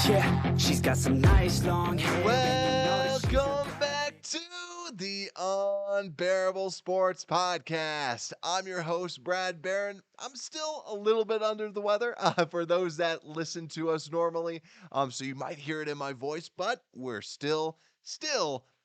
Yeah, she's got some nice long hair. Welcome back to the Unbearable Sports Podcast. I'm your host, Brad Barron. I'm still a little bit under the weather for those that listen to us normally. So you might hear it in my voice, but we're still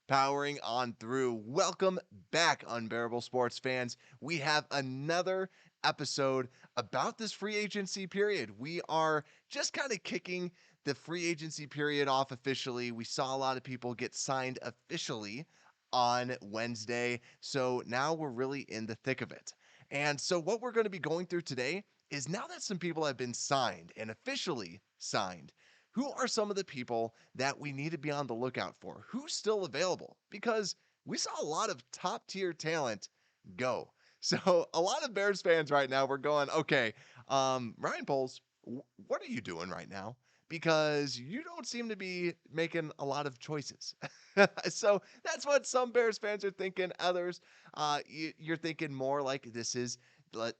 powering on through. Welcome back, Unbearable Sports fans. We have another episode about this free agency period. We are just kind of kicking the free agency period off officially. We saw a lot of people get signed officially on Wednesday. So now we're really in the thick of it. And so what we're going to be going through today is, now that some people have been signed and officially signed, who are some of the people that we need to be on the lookout for? Who's still available? Because we saw a lot of top tier talent go. So a lot of Bears fans right now, we're going, okay, Ryan Poles, what are you doing right now? Because you don't seem to be making a lot of choices. So that's what some Bears fans are thinking. Others, you're thinking more like, this is,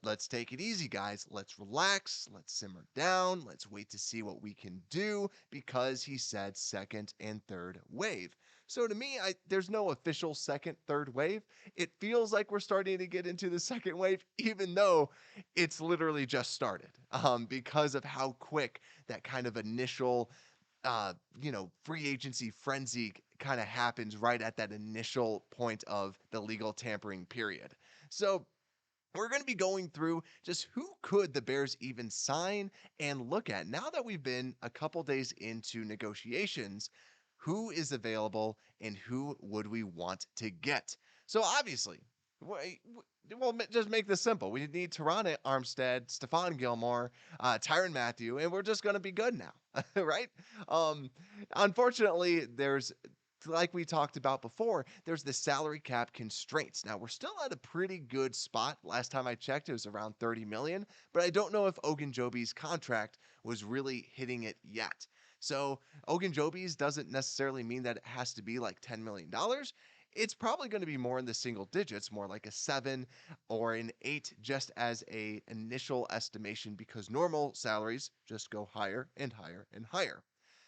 let's take it easy, guys. Let's relax. Let's simmer down. Let's wait to see what we can do, because he said second and third wave. So to me, there's no official second, third wave. It feels like we're starting to get into the second wave, even though it's literally just started, because of how quick that kind of initial, free agency frenzy kind of happens right at that initial point of the legal tampering period. So we're going to be going through just who could the Bears even sign and look at now that we've been a couple days into negotiations. Who is available and who would we want to get? So obviously, we'll just make this simple. We need Teron Armstead, Stephon Gilmore, Tyrann Mathieu, and we're just going to be good now, right? Unfortunately, like we talked about before, there's the salary cap constraints. Now, we're still at a pretty good spot. Last time I checked, it was around $30 million, but I don't know if Ogunjobi's contract was really hitting it yet. So Ogunjobi's doesn't necessarily mean that it has to be like $10 million. It's probably going to be more in the single digits, more like a 7 or an 8, just as a initial estimation, because normal salaries just go higher and higher and higher.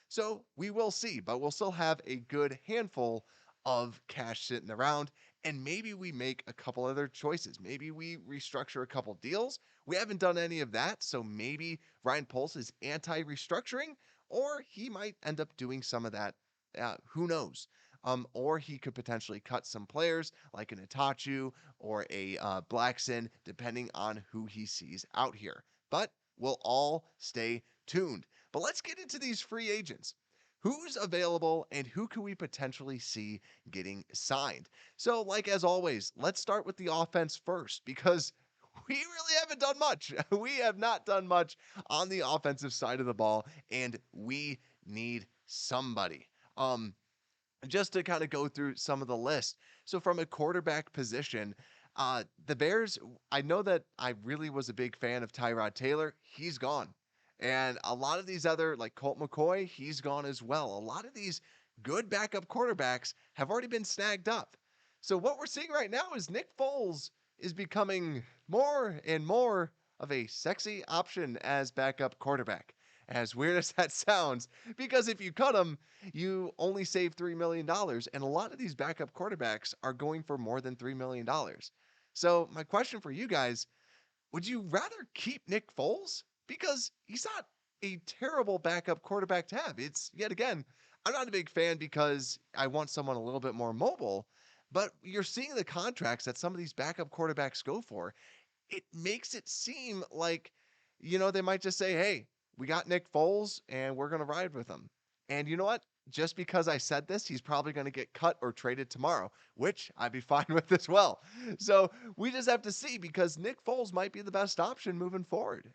So we will see, but we'll still have a good handful of cash sitting around, and maybe we make a couple other choices. Maybe we restructure a couple deals. We haven't done any of that, so maybe Ryan Poles is anti-restructuring, or he might end up doing some of that. Who knows? Or he could potentially cut some players like an Itachu or a Blackson, depending on who he sees out here. But we'll all stay tuned. But let's get into these free agents. Who's available and who can we potentially see getting signed? So, like as always, let's start with the offense first, because we really haven't done much. We have not done much on the offensive side of the ball, and we need somebody. Just to kind of go through some of the list. So from a quarterback position, the Bears, I know that I really was a big fan of Tyrod Taylor. He's gone. And a lot of these other, like Colt McCoy, he's gone as well. A lot of these good backup quarterbacks have already been snagged up. So what we're seeing right now is Nick Foles is becoming more and more of a sexy option as backup quarterback. As weird as that sounds, because if you cut him, you only save $3 million. And a lot of these backup quarterbacks are going for more than $3 million. So my question for you guys, would you rather keep Nick Foles? Because he's not a terrible backup quarterback to have. It's, yet again, I'm not a big fan because I want someone a little bit more mobile, but you're seeing the contracts that some of these backup quarterbacks go for. It makes it seem like, they might just say, hey, we got Nick Foles and we're going to ride with him. And you know what? Just because I said this, he's probably going to get cut or traded tomorrow, which I'd be fine with as well. So we just have to see, because Nick Foles might be the best option moving forward.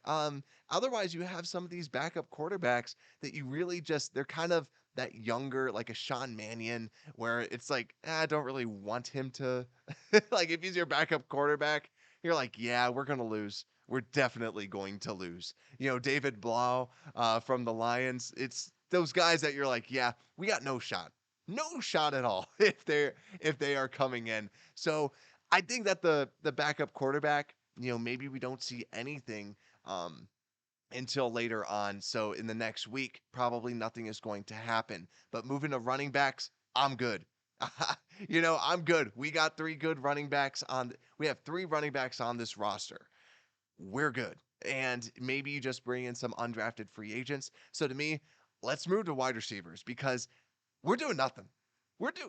Otherwise, you have some of these backup quarterbacks that you really they're kind of that younger, like a Sean Mannion, where it's like, I don't really want him to, like if he's your backup quarterback, you're like, yeah, we're going to lose. We're definitely going to lose. David Blau from the Lions, it's those guys that you're like, yeah, we got no shot. No shot at all if they are coming in. So I think that the backup quarterback, maybe we don't see anything until later on. So in the next week, probably nothing is going to happen. But moving to running backs, I'm good. I'm good. We got three good running backs we have three running backs on this roster. We're good. And maybe you just bring in some undrafted free agents. So to me, let's move to wide receivers because we're doing nothing.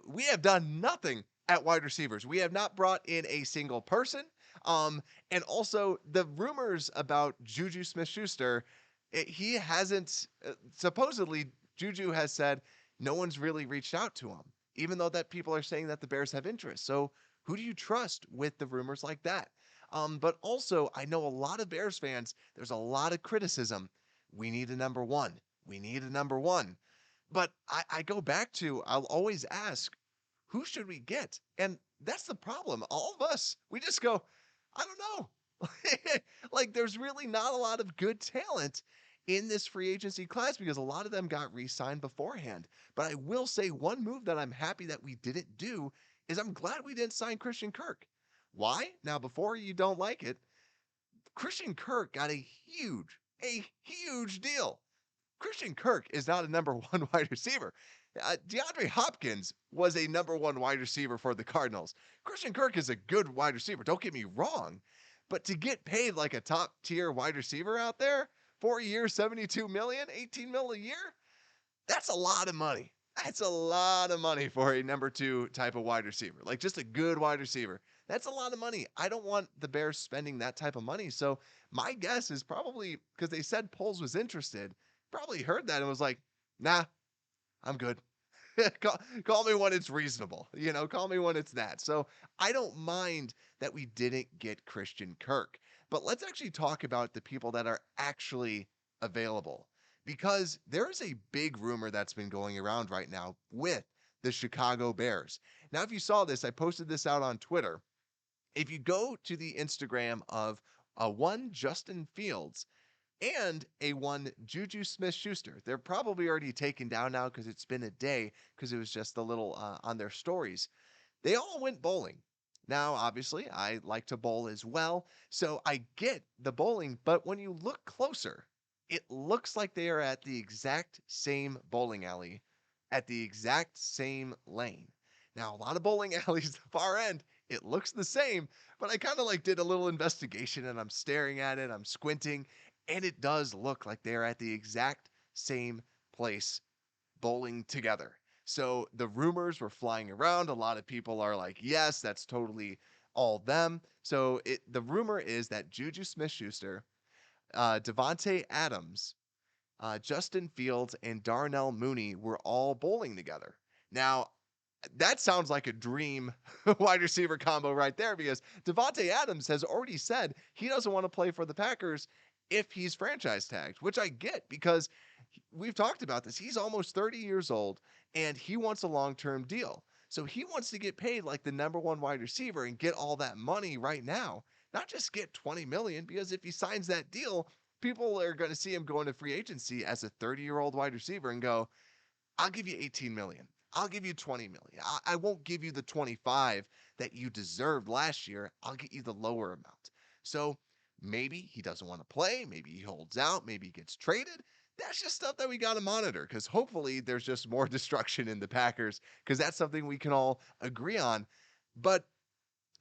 We have done nothing at wide receivers. We have not brought in a single person. And also the rumors about Juju Smith-Schuster, he hasn't supposedly Juju has said no one's really reached out to him, even though that people are saying that the Bears have interest. So who do you trust with the rumors like that? But also, I know a lot of Bears fans, there's a lot of criticism. We need a number one. We need a number one. But I go back to, I'll always ask, who should we get? And that's the problem. All of us, we just go, I don't know. Like, there's really not a lot of good talent in this free agency class because a lot of them got re signed beforehand. But I will say one move that I'm happy that we didn't do is I'm glad we didn't sign Christian Kirk. Why? Now, before you don't like it, Christian Kirk got a huge deal. Christian Kirk is not a number one wide receiver. DeAndre Hopkins was a number one wide receiver for the Cardinals. Christian Kirk is a good wide receiver. Don't get me wrong. But to get paid like a top tier wide receiver out there, 4 years, 72 million, 18 mil a year, that's a lot of money. That's a lot of money for a number two type of wide receiver, like just a good wide receiver. That's a lot of money. I don't want the Bears spending that type of money. So my guess is probably because they said Poles was interested, probably heard that and was like, nah, I'm good. call me when it's reasonable. Call me when it's that. So I don't mind that we didn't get Christian Kirk. But let's actually talk about the people that are actually available because there's a big rumor that's been going around right now with the Chicago Bears. Now, if you saw this, I posted this out on Twitter. If you go to the Instagram of a one Justin Fields and a one Juju Smith-Schuster. They're probably already taken down now because it's been a day because it was just a little on their stories. They all went bowling. Now, obviously, I like to bowl as well, so I get the bowling, but when you look closer, it looks like they are at the exact same bowling alley, at the exact same lane. Now, a lot of bowling alleys, the far end, it looks the same, but I kind of like did a little investigation and I'm staring at it, I'm squinting, and it does look like they're at the exact same place bowling together. So the rumors were flying around. A lot of people are like, yes, that's totally all them. So the rumor is that Juju Smith-Schuster, Davante Adams, Justin Fields, and Darnell Mooney were all bowling together. Now, that sounds like a dream wide receiver combo right there because Davante Adams has already said he doesn't want to play for the Packers if he's franchise tagged, which I get because we've talked about this. He's almost 30 years old and he wants a long-term deal. So he wants to get paid like the number one wide receiver and get all that money right now, not just get 20 million because if he signs that deal, people are going to see him going to free agency as a 30-year-old wide receiver and go, I'll give you 18 million. I'll give you 20 million. I won't give you the 25 that you deserved last year. I'll get you the lower amount. So maybe he doesn't want to play. Maybe he holds out. Maybe he gets traded. That's just stuff that we got to monitor because hopefully there's just more destruction in the Packers because that's something we can all agree on. But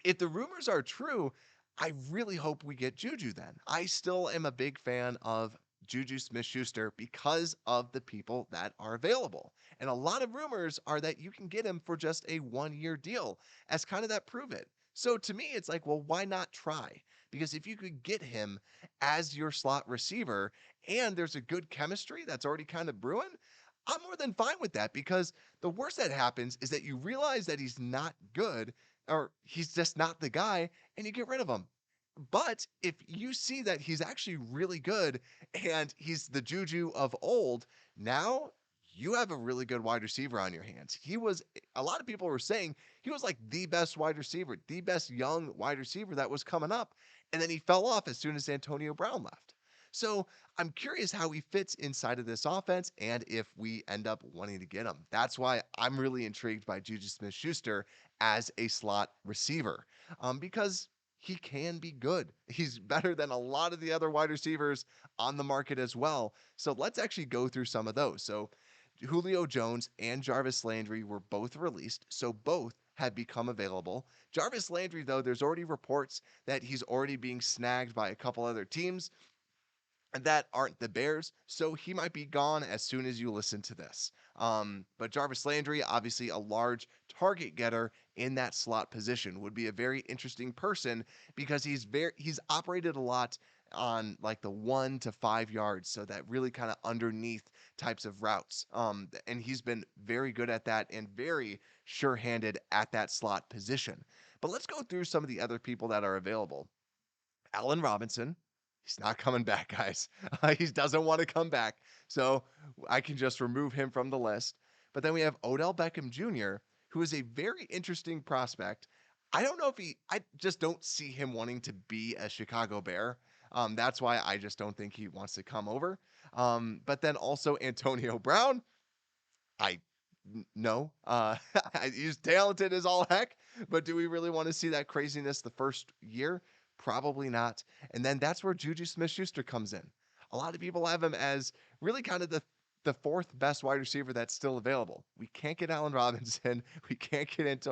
if the rumors are true, I really hope we get Juju then. I still am a big fan of Juju Smith-Schuster because of the people that are available. And a lot of rumors are that you can get him for just a 1-year deal as kind of that prove it. So to me, it's like, well, why not try? Because if you could get him as your slot receiver and there's a good chemistry that's already kind of brewing, I'm more than fine with that because the worst that happens is that you realize that he's not good or he's just not the guy and you get rid of him. But if you see that he's actually really good and he's the Juju of old, now you have a really good wide receiver on your hands. A lot of people were saying he was like the best wide receiver, the best young wide receiver that was coming up. And then he fell off as soon as Antonio Brown left. So I'm curious how he fits inside of this offense and if we end up wanting to get him. That's why I'm really intrigued by Juju Smith-Schuster as a slot receiver because he can be good. He's better than a lot of the other wide receivers on the market as well. So let's actually go through some of those. So Julio Jones and Jarvis Landry were both released, so both have become available. Jarvis Landry, though, there's already reports that he's already being snagged by a couple other teams that aren't the Bears, so he might be gone as soon as you listen to this. But Jarvis Landry, obviously a large target getter in that slot position, would be a very interesting person because he's operated a lot on like the 1 to 5 yards, so that really kind of underneath types of routes. And he's been very good at that and very sure-handed at that slot position. But let's go through some of the other people that are available. Allen Robinson. He's not coming back, guys. He doesn't want to come back. So I can just remove him from the list. But then we have Odell Beckham Jr., who is a very interesting prospect. I don't know if I just don't see him wanting to be a Chicago Bear. That's why I just don't think he wants to come over. But then also Antonio Brown. I no. He's talented as all heck, but do we really want to see that craziness the first year? Probably not. And then that's where Juju Smith-Schuster comes in. A lot of people have him as really kind of the fourth best wide receiver that's still available. We can't get Allen Robinson. We can't get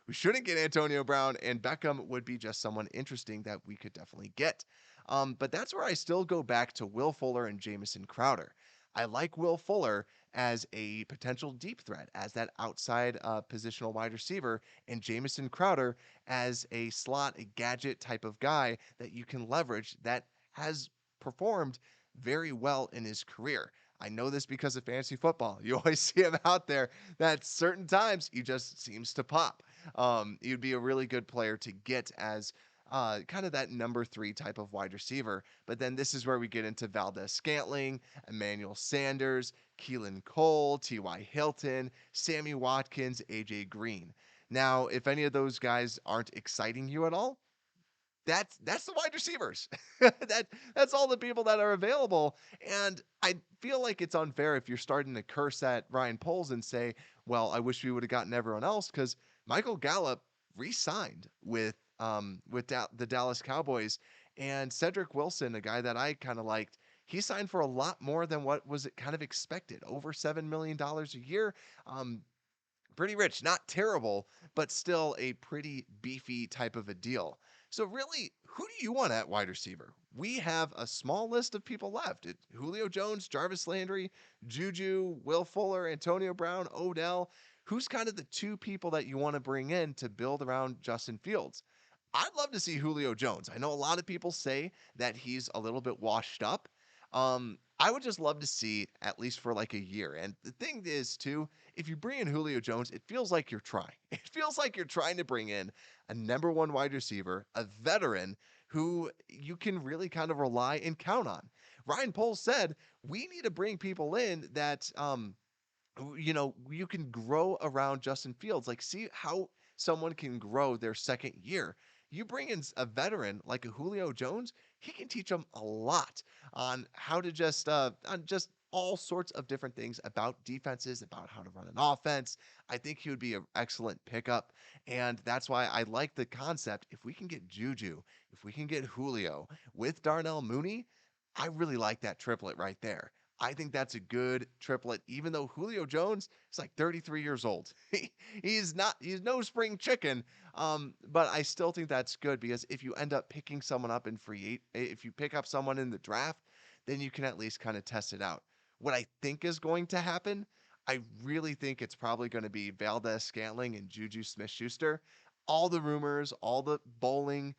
we shouldn't get Antonio Brown, and Beckham would be just someone interesting that we could definitely get. But that's where I still go back to Will Fuller and Jamison Crowder. I like Will Fuller as a potential deep threat, as that outside positional wide receiver, and Jamison Crowder as a slot, a gadget type of guy that you can leverage that has performed very well in his career. I know this because of fantasy football. You always see him out there that certain times he just seems to pop. He'd be a really good player to get as kind of that number 3 type of wide receiver. But then this is where we get into Valdez Scantling, Emmanuel Sanders, Keelan Cole, T.Y. Hilton, Sammy Watkins, A.J. Green. Now, if any of those guys aren't exciting you at all, that's the wide receivers. That's all the people that are available. And I feel like it's unfair if you're starting to curse at Ryan Poles and say, well, I wish we would have gotten everyone else, because Michael Gallup re-signed with the Dallas Cowboys, and Cedric Wilson, a guy that I kind of liked, he signed for a lot more than what was kind of expected, over $7 million a year. Pretty rich, not terrible, but still a pretty beefy type of a deal. So really, who do you want at wide receiver? We have a small list of people left. Julio Jones, Jarvis Landry, Juju, Will Fuller, Antonio Brown, Odell. Who's kind of the 2 people that you want to bring in to build around Justin Fields? I'd love to see Julio Jones. I know a lot of people say that he's a little bit washed up. I would just love to see at least for like a year. And the thing is, too, if you bring in Julio Jones, it feels like you're trying. It feels like you're trying to bring in a number 1 wide receiver, a veteran who you can really kind of rely and count on. Ryan Poles said, we need to bring people in that, you can grow around Justin Fields. Like, see how someone can grow their second year. You bring in a veteran like a Julio Jones, he can teach them a lot on how to on just all sorts of different things about defenses, about how to run an offense. I think he would be an excellent pickup. And that's why I like the concept. If we can get Juju, if we can get Julio with Darnell Mooney, I really like that triplet right there. I think that's a good triplet, even though Julio Jones is like 33 years old. He's no spring chicken. But I still think that's good, because if you end up picking someone up if you pick up someone in the draft, then you can at least kind of test it out. What I think is going to happen, I really think it's probably going to be Valdez Scantling and Juju Smith-Schuster. All the rumors, all the bowling,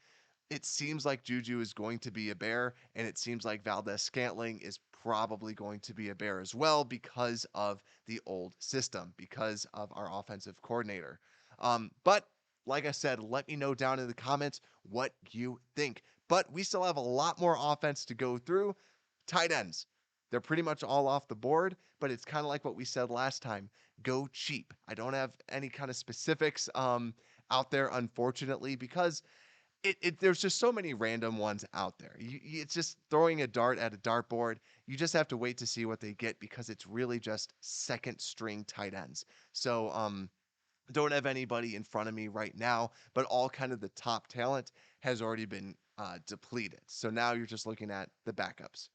it seems like Juju is going to be a Bear, and it seems like Valdez Scantling is probably going to be a Bear as well, because of the old system, because of our offensive coordinator. But like I said, let me know down in the comments what you think. But we still have a lot more offense to go through. Tight ends, they're pretty much all off the board, but it's kind of like what we said last time. Go cheap. I don't have any kind of specifics out there, unfortunately, because there's just so many random ones out there. It's just throwing a dart at a dartboard. You just have to wait to see what they get, because it's really just second string tight ends. So Don't have anybody in front of me right now, but all kind of the top talent has already been depleted. So now you're just looking at the backups.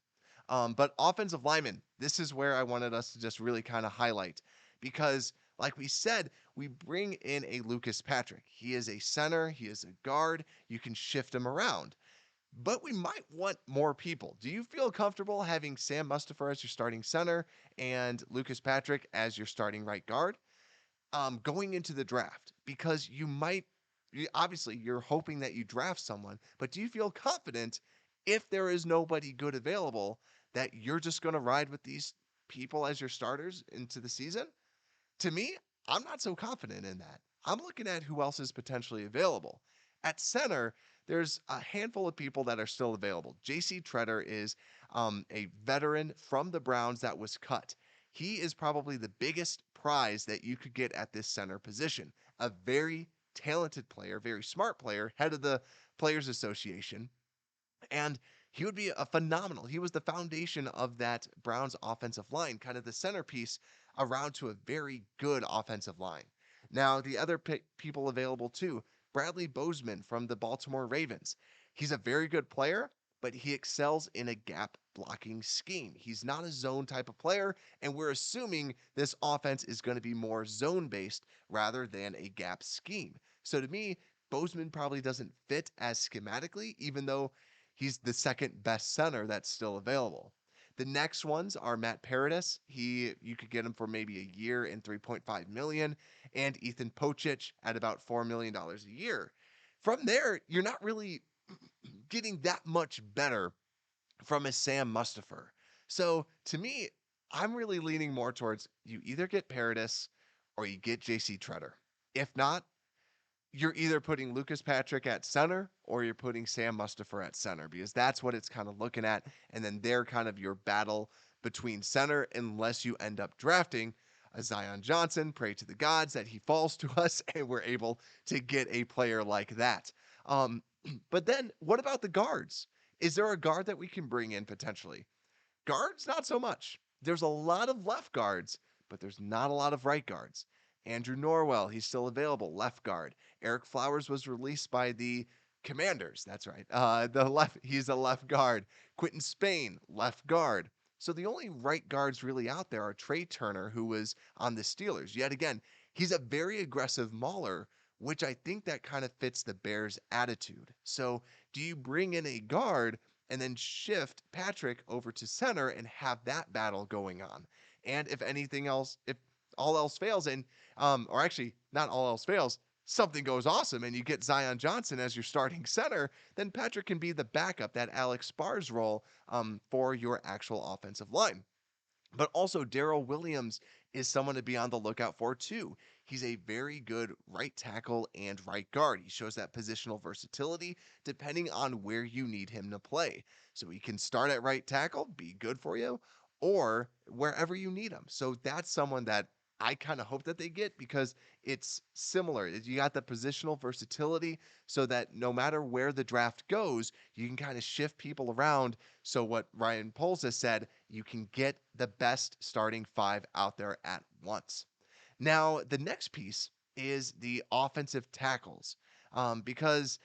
But offensive linemen, this is where I wanted us to just really kind of highlight because, like we said, we bring in a Lucas Patrick. He is a center, he is a guard. You can shift him around, but we might want more people. Do you feel comfortable having Sam Mustipher as your starting center and Lucas Patrick as your starting right guard? Going into the draft, because obviously you're hoping that you draft someone, but do you feel confident if there is nobody good available that you're just going to ride with these people as your starters into the season? To me, I'm not so confident in that. I'm looking at who else is potentially available. At center, there's a handful of people that are still available. JC Treader is a veteran from the Browns that was cut. He is probably the biggest prize that you could get at this center position. A very talented player, very smart player, head of the Players Association, and he would be a phenomenal. He was the foundation of that Browns offensive line, kind of the centerpiece around to a very good offensive line. Now, the other people available too, Bradley Bozeman from the Baltimore Ravens. He's a very good player, but he excels in a gap blocking scheme. He's not a zone type of player, and we're assuming this offense is going to be more zone based rather than a gap scheme. So to me, Bozeman probably doesn't fit as schematically, even though he's the second best center that's still available. The next ones are Matt Paradis. You could get him for maybe a year and 3.5 million, and Ethan Pocic at about $4 million a year. From there, you're not really getting that much better from a Sam Mustipher. So to me, I'm really leaning more towards you either get Paradis or you get JC Treader. If not, you're either putting Lucas Patrick at center or you're putting Sam Mustipher at center, because that's what it's kind of looking at. And then they're kind of your battle between center, unless you end up drafting a Zion Johnson. Pray to the gods that he falls to us and we're able to get a player like that. Um, but then what about the guards? Is there a guard that we can bring in potentially? Guards, not so much. There's a lot of left guards, but there's not a lot of right guards. Andrew Norwell, he's still available, left guard. Eric Flowers was released by the Commanders. That's right. He's a left guard. Quentin Spain, left guard. So the only right guards really out there are Trey Turner, who was on the Steelers. Yet again, he's a very aggressive mauler, which I think that kind of fits the Bears' attitude. So do you bring in a guard and then shift Patrick over to center and have that battle going on? And if anything else, if all else fails, and or actually not all else fails, something goes awesome and you get Zion Johnson as your starting center, then Patrick can be the backup, that Alex Spars role for your actual offensive line. But also, Daryl Williams is someone to be on the lookout for too. He's a very good right tackle and right guard. He shows that positional versatility depending on where you need him to play. So he can start at right tackle, be good for you, or wherever you need him. So that's someone that I kind of hope that they get, because it's similar. You got the positional versatility so that no matter where the draft goes, you can kind of shift people around. So what Ryan Poles has said, you can get the best starting five out there at once. Now, the next piece is the offensive tackles, because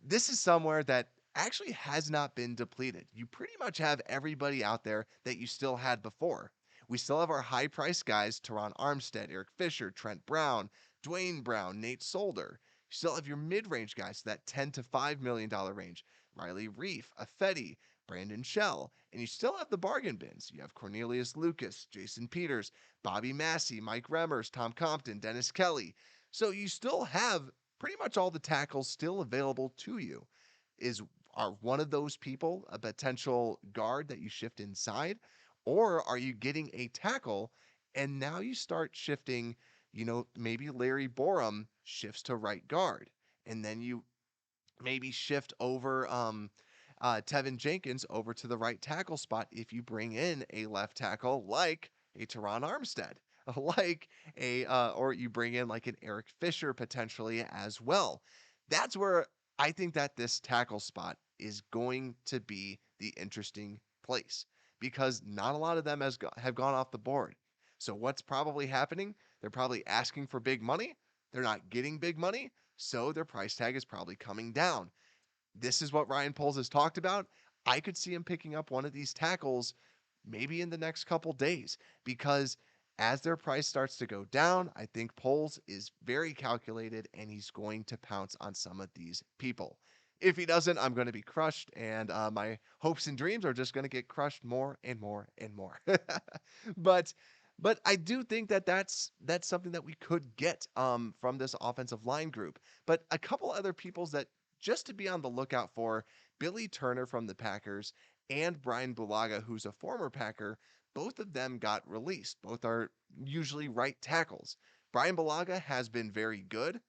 this is somewhere that actually has not been depleted. You pretty much have everybody out there that you still had before. We still have our high price guys, Teron Armstead, Eric Fisher, Trent Brown, Dwayne Brown, Nate Solder. You still have your mid range guys, that $10 to $5 million range, Riley Reef, Affetti, Brandon Shell. And you still have the bargain bins. You have Cornelius Lucas, Jason Peters, Bobby Massey, Mike Remmers, Tom Compton, Dennis Kelly. So you still have pretty much all the tackles still available to you. Are one of those people a potential guard that you shift inside? Or are you getting a tackle and now you start shifting, maybe Larry Borum shifts to right guard, and then you maybe shift over Tevin Jenkins over to the right tackle spot if you bring in a left tackle like a Teron Armstead, or you bring in like an Eric Fisher potentially as well. That's where I think that this tackle spot is going to be the interesting place, because not a lot of them have gone off the board. So what's probably happening? They're probably asking for big money. They're not getting big money, so their price tag is probably coming down. This is what Ryan Poles has talked about. I could see him picking up one of these tackles maybe in the next couple days because as their price starts to go down, I think Poles is very calculated and he's going to pounce on some of these people. If he doesn't, I'm going to be crushed, and my hopes and dreams are just going to get crushed more and more and more. but but I do think that that's something that we could get from this offensive line group. But a couple other peoples that just to be on the lookout for: Billy Turner from the Packers and Brian Bulaga, who's a former Packer. Both of them got released. Both are usually right tackles. Brian Bulaga has been very good,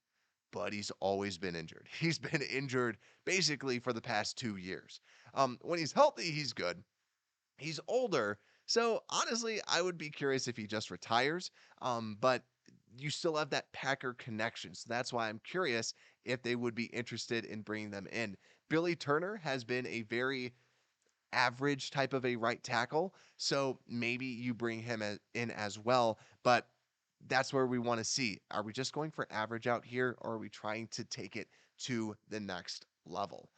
but he's always been injured. He's been injured basically for the past 2 years. When he's healthy, he's good. He's older, so honestly, I would be curious if he just retires. But you still have that Packer connection, so that's why I'm curious if they would be interested in bringing them in. Billy Turner has been a very average type of a right tackle. So maybe you bring him in as well. But that's where we want to see. Are we just going for average out here, or are we trying to take it to the next level?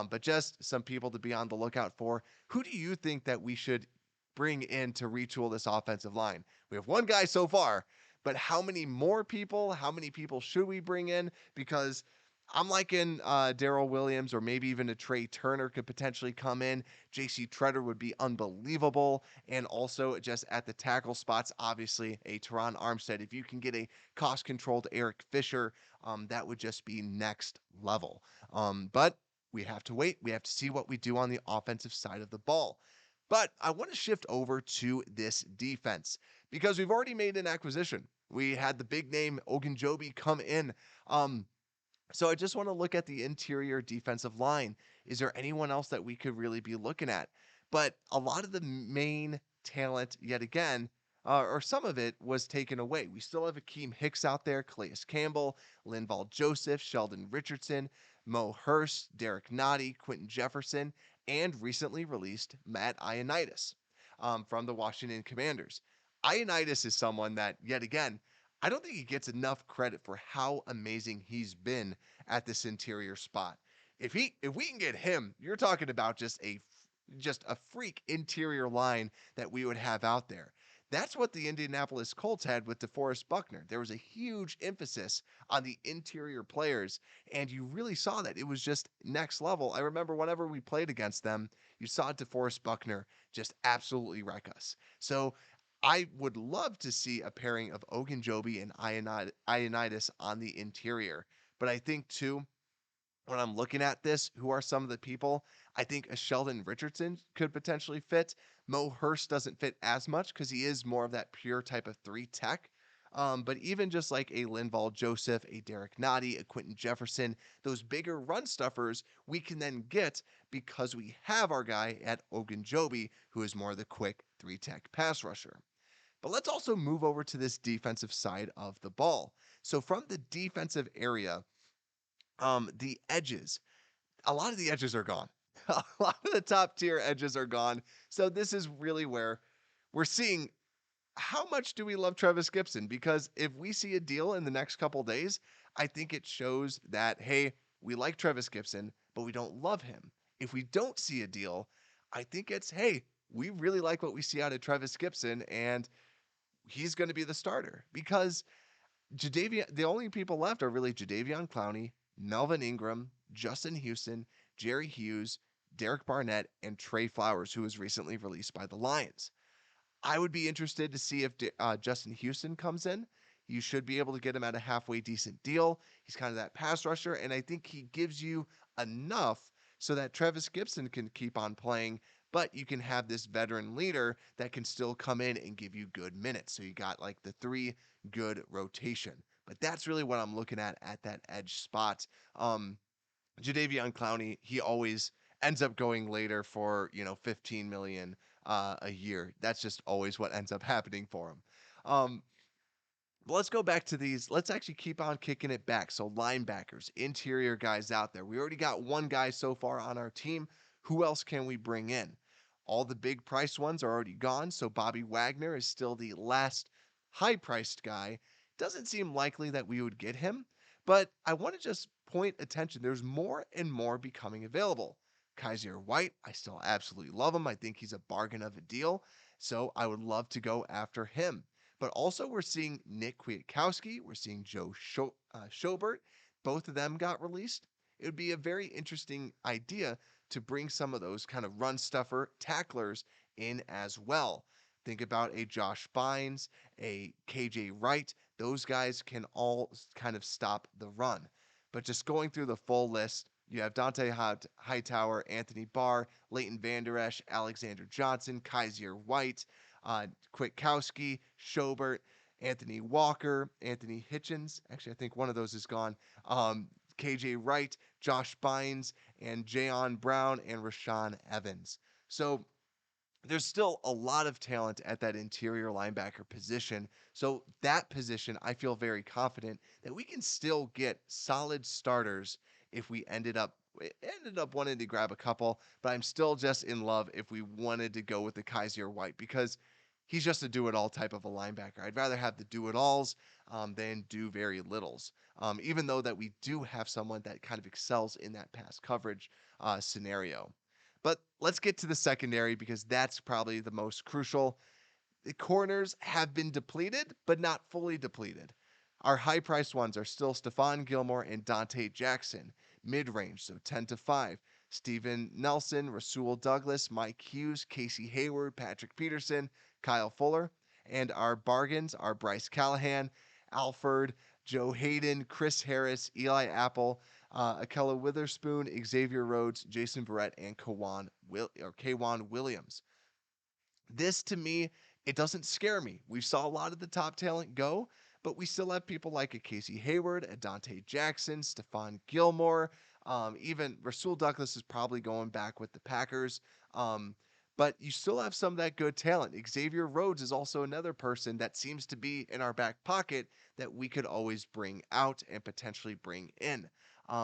But just some people to be on the lookout for. Who do you think that we should bring in to retool this offensive line? We have one guy so far, but how many more people? How many people should we bring in? Because I'm liking Daryl Williams, or maybe even a Trey Turner could potentially come in. J.C. Treader would be unbelievable. And also just at the tackle spots, obviously a Teron Armstead. If you can get a cost-controlled Eric Fisher, that would just be next level. But we have to wait. We have to see what we do on the offensive side of the ball. But I want to shift over to this defense because we've already made an acquisition. We had the big name Ogunjobi come in. So I just want to look at the interior defensive line. Is there anyone else that we could really be looking at? But a lot of the main talent, yet again, or some of it, was taken away. We still have Akeem Hicks out there, Calais Campbell, Linval Joseph, Sheldon Richardson, Mo Hurst, Derek Nottie, Quentin Jefferson, and recently released Matt Ioannidis from the Washington Commanders. Ioannidis is someone that, yet again, I don't think he gets enough credit for how amazing he's been at this interior spot. If we can get him, you're talking about just a freak interior line that we would have out there. That's what the Indianapolis Colts had with DeForest Buckner. There was a huge emphasis on the interior players, and you really saw that. It was just next level. I remember whenever we played against them, you saw DeForest Buckner just absolutely wreck us. So I would love to see a pairing of Ogunjobi and Ioannidis on the interior. But I think, too, when I'm looking at this, who are some of the people? I think a Sheldon Richardson could potentially fit. Mo Hurst doesn't fit as much because he is more of that pure type of three tech. But even just like a Linval Joseph, a Derek Nottie, a Quentin Jefferson, those bigger run stuffers we can then get because we have our guy at Ogunjobi, who is more the quick three tech pass rusher. But let's also move over to this defensive side of the ball. So from the defensive area, the edges, a lot of the edges are gone. A lot of the top tier edges are gone. So this is really where we're seeing how much do we love Travis Gibson? Because if we see a deal in the next couple days, I think it shows that, hey, we like Travis Gibson, but we don't love him. If we don't see a deal, I think it's, hey, we really like what we see out of Travis Gibson, and he's going to be the starter because the only people left are really Jadeveon Clowney, Melvin Ingram, Justin Houston, Jerry Hughes, Derek Barnett, and Trey Flowers, who was recently released by the Lions. I would be interested to see if Justin Houston comes in. You should be able to get him at a halfway decent deal. He's kind of that pass rusher, and I think he gives you enough so that Travis Gibson can keep on playing, but you can have this veteran leader that can still come in and give you good minutes. So you got like the three good rotation. But that's really what I'm looking at that edge spot. Jadeveon Clowney, he always ends up going later for, 15 million a year. That's just always what ends up happening for him. But let's go back to these. Let's actually keep on kicking it back. So linebackers, interior guys out there. We already got one guy so far on our team. Who else can we bring in? All the big price ones are already gone. So Bobby Wagner is still the last high priced guy. Doesn't seem likely that we would get him, but I want to just point attention. There's more and more becoming available. Kaiser White, I still absolutely love him. I think he's a bargain of a deal, so I would love to go after him. But also, we're seeing Nick Kwiatkowski. We're seeing Joe Schobert. Both of them got released. It would be a very interesting idea to bring some of those kind of run stuffer tacklers in as well. Think about a Josh Bynes, a KJ Wright. Those guys can all kind of stop the run. But just going through the full list, you have Dante Hightower, Anthony Barr, Leighton Vander Esch, Alexander Johnson, Kaiser White, Kwiatkowski, Schobert, Anthony Walker, Anthony Hitchens. Actually, I think one of those is gone. KJ Wright, Josh Bynes, and Jayon Brown, and Rashaan Evans. So there's still a lot of talent at that interior linebacker position. So that position, I feel very confident that we can still get solid starters if we ended up wanting to grab a couple, but I'm still just in love if we wanted to go with the Kaiser White because he's just a do-it-all type of a linebacker. I'd rather have the do-it-alls than do very littles, even though that we do have someone that kind of excels in that pass coverage scenario. But let's get to the secondary because that's probably the most crucial. The corners have been depleted, but not fully depleted. Our high-priced ones are still Stephon Gilmore and Dante Jackson. Mid-range, so 10-5. Steven Nelson, Rasul Douglas, Mike Hughes, Casey Hayward, Patrick Peterson, Kyle Fuller. And our bargains are Bryce Callahan, Alford, Joe Hayden, Chris Harris, Eli Apple, Akella Witherspoon, Xavier Rhodes, Jason Verrett, and K'Wan Williams. This, to me, it doesn't scare me. We saw a lot of the top talent go, but we still have people like a Casey Hayward, a Dante Jackson, Stephon Gilmore, even Rasul Douglas is probably going back with the Packers. But you still have some of that good talent. Xavier Rhodes is also another person that seems to be in our back pocket that we could always bring out and potentially bring in.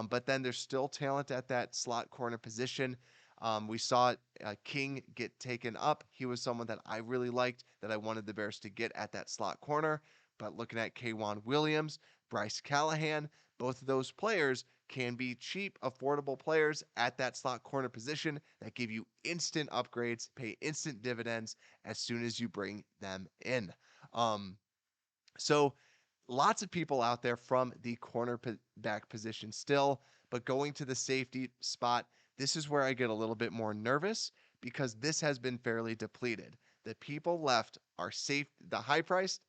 But then there's still talent at that slot corner position. We saw King get taken up. He was someone that I really liked that I wanted the Bears to get at that slot corner. But looking at K'Wan Williams, Bryce Callahan, both of those players can be cheap, affordable players at that slot corner position that give you instant upgrades, pay instant dividends as soon as you bring them in. So lots of people out there from the cornerback position still, but going to the safety spot, this is where I get a little bit more nervous because this has been fairly depleted. The people left are safe, the high-priced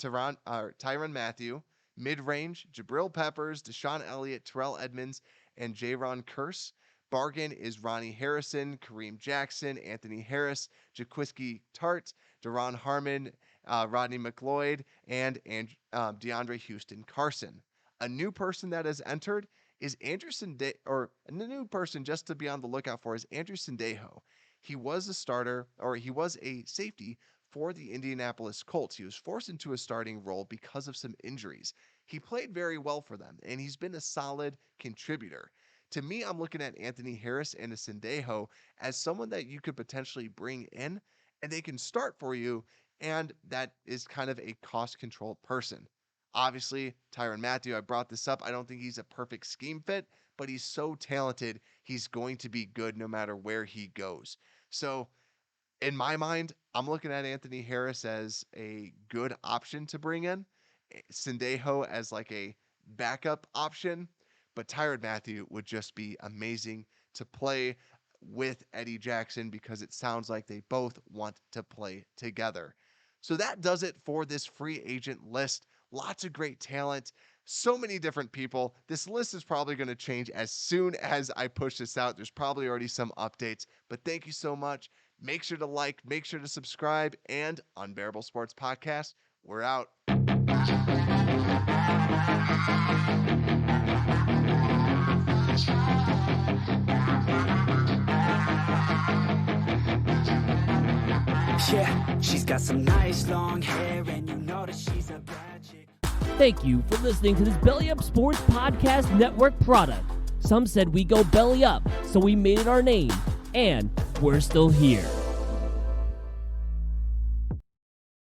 Tyrann Mathieu, mid-range, Jabril Peppers, Deshaun Elliott, Terrell Edmonds, and Jaron Kearse. Bargain is Ronnie Harrison, Kareem Jackson, Anthony Harris, Jaquiski Tart, Daron Harmon, Rodney McLeod, and DeAndre Houston Carson. A new person that has entered is Andrew Sendejo, or a new person just to be on the lookout for is Andrew Sendejo. He was a starter, or he was a safety for the Indianapolis Colts. He was forced into a starting role because of some injuries. He played very well for them, and he's been a solid contributor. To me, I'm looking at Anthony Harris and a Sendejo as someone that you could potentially bring in, and they can start for you, and that is kind of a cost-controlled person. Obviously, Tyrann Mathieu, I brought this up. I don't think he's a perfect scheme fit, but he's so talented, he's going to be good no matter where he goes. So, in my mind, I'm looking at Anthony Harris as a good option to bring in, Sendejo as like a backup option, but Tyrann Mathieu would just be amazing to play with Eddie Jackson because it sounds like they both want to play together. So that does it for this free agent list. Lots of great talent. So many different people. This list is probably going to change as soon as I push this out. There's probably already some updates, but thank you so much. Make sure to like, make sure to subscribe, and Unbearable Sports Podcast, we're out. Yeah, she's got some nice long hair, and you know that she's a bad chick. Thank you for listening to this Belly Up Sports Podcast Network product. Some said we go belly up, so we made it our name, and we're still here.